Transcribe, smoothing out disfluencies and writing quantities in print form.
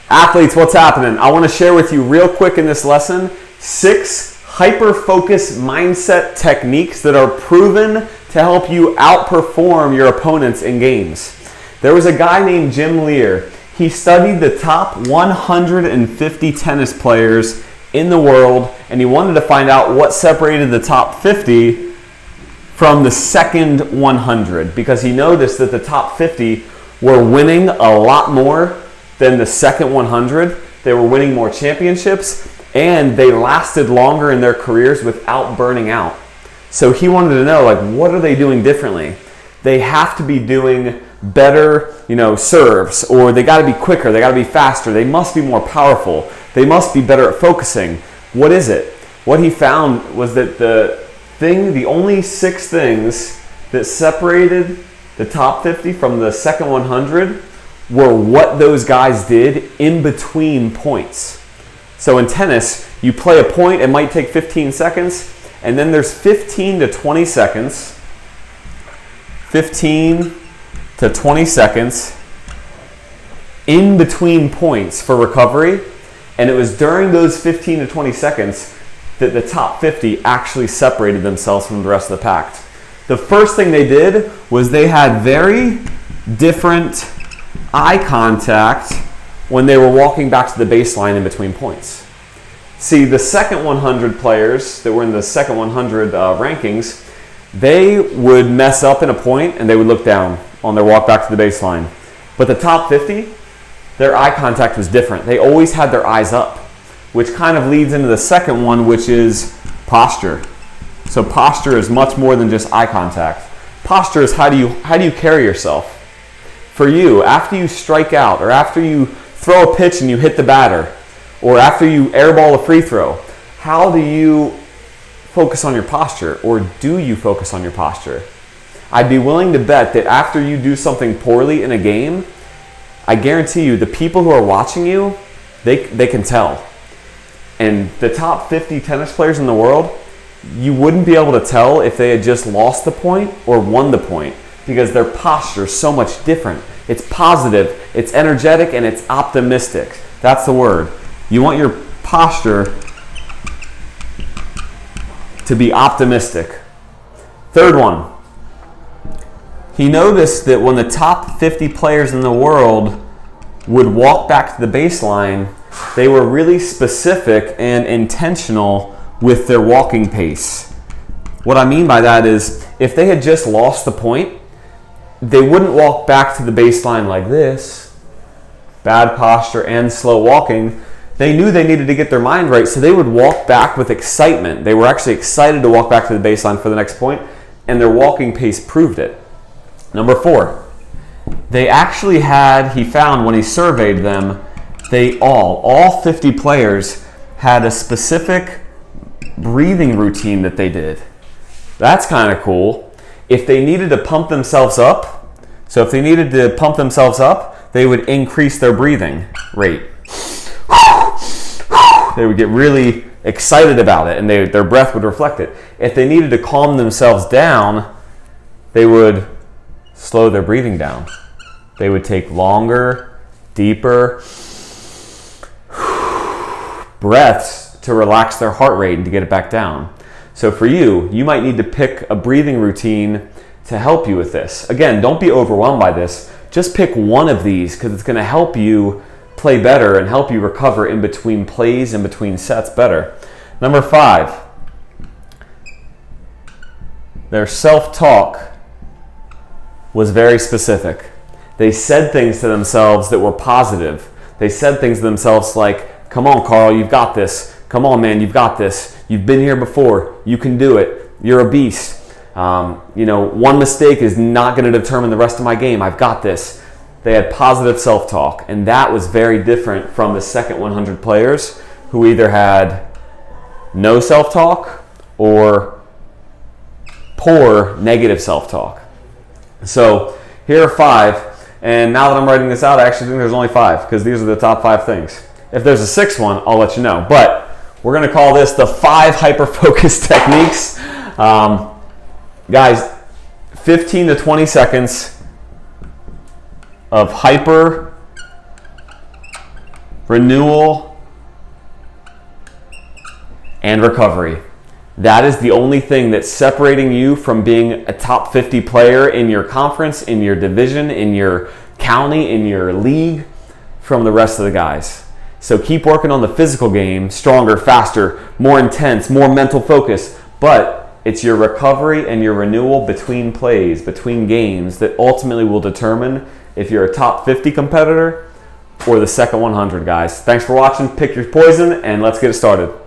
Athletes, what's happening? I want to share with you real quick in this lesson 6 hyper-focused mindset techniques that are proven to help you outperform your opponents in games. There was a guy named Jim Lear. He studied the top 150 tennis players in the world, and he wanted to find out what separated the top 50 from the second 100, because he noticed that the top 50 were winning a lot more than the second 100. They were winning more championships, and they lasted longer in their careers without burning out. So he wanted to know, like, what are they doing differently? They have to be doing better, serves, or they got to be quicker, they got to be faster, they must be more powerful, they must be better at focusing. What is it? What he found was that the only 6 things that separated the top 50 from the second 100 were what those guys did in between points. So in tennis, you play a point, it might take 15 seconds, and then there's 15 to 20 seconds, 15 to 20 seconds in between points for recovery, and it was during those 15 to 20 seconds that the top 50 actually separated themselves from the rest of the pack. The first thing they did was they had very different eye contact when they were walking back to the baseline in between points. See, the second 100 players that were in the second 100 rankings, they would mess up in a point and they would look down on their walk back to the baseline. But the top 50, their eye contact was different. They always had their eyes up, which kind of leads into the second one, which is posture. So posture is much more than just eye contact. Posture is how do you carry yourself. For you, after you strike out, or after you throw a pitch and you hit the batter, or after you airball a free throw, how do you focus on your posture, or do you focus on your posture? I'd be willing to bet that after you do something poorly in a game, I guarantee you the people who are watching you, they can tell. And the top 50 tennis players in the world, you wouldn't be able to tell if they had just lost the point or won the point, because their posture is so much different. It's positive, it's energetic, and it's optimistic. That's the word. You want your posture to be optimistic. Third one. He noticed that when the top 50 players in the world would walk back to the baseline, they were really specific and intentional with their walking pace. What I mean by that is, if they had just lost the point, they wouldn't walk back to the baseline like this, bad posture and slow walking. They knew they needed to get their mind right, so they would walk back with excitement. They were actually excited to walk back to the baseline for the next point, and their walking pace proved it. Number 4, they actually had, he found when he surveyed them, all 50 players had a specific breathing routine that they did. That's kind of cool. If they needed to pump themselves up, they would increase their breathing rate. They would get really excited about it, and their breath would reflect it. If they needed to calm themselves down, they would slow their breathing down. They would take longer, deeper breaths to relax their heart rate and to get it back down. So for you, you might need to pick a breathing routine to help you with this. Again, don't be overwhelmed by this. Just pick one of these, because it's going to help you play better and help you recover in between plays and between sets better. Number 5, their self-talk was very specific. They said things to themselves that were positive. They said things to themselves like, "Come on, Carl, you've got this. Come on, man, you've got this. You've been here before. You can do it. You're a beast. One mistake is not going to determine the rest of my game. I've got this." They had positive self-talk, and that was very different from the second 100 players who either had no self-talk or poor negative self-talk. So here are 5, and now that I'm writing this out, I actually think there's only 5, because these are the top 5 things. If there's a 6th one, I'll let you know. But we're going to call this the 5 hyper-focus techniques. Guys, 15 to 20 seconds of hyper renewal, and recovery. That is the only thing that's separating you from being a top 50 player in your conference, in your division, in your county, in your league, from the rest of the guys. So keep working on the physical game, stronger, faster, more intense, more mental focus, but it's your recovery and your renewal between plays, between games, that ultimately will determine if you're a top 50 competitor or the second 100, guys. Thanks for watching. Pick your poison, and let's get it started.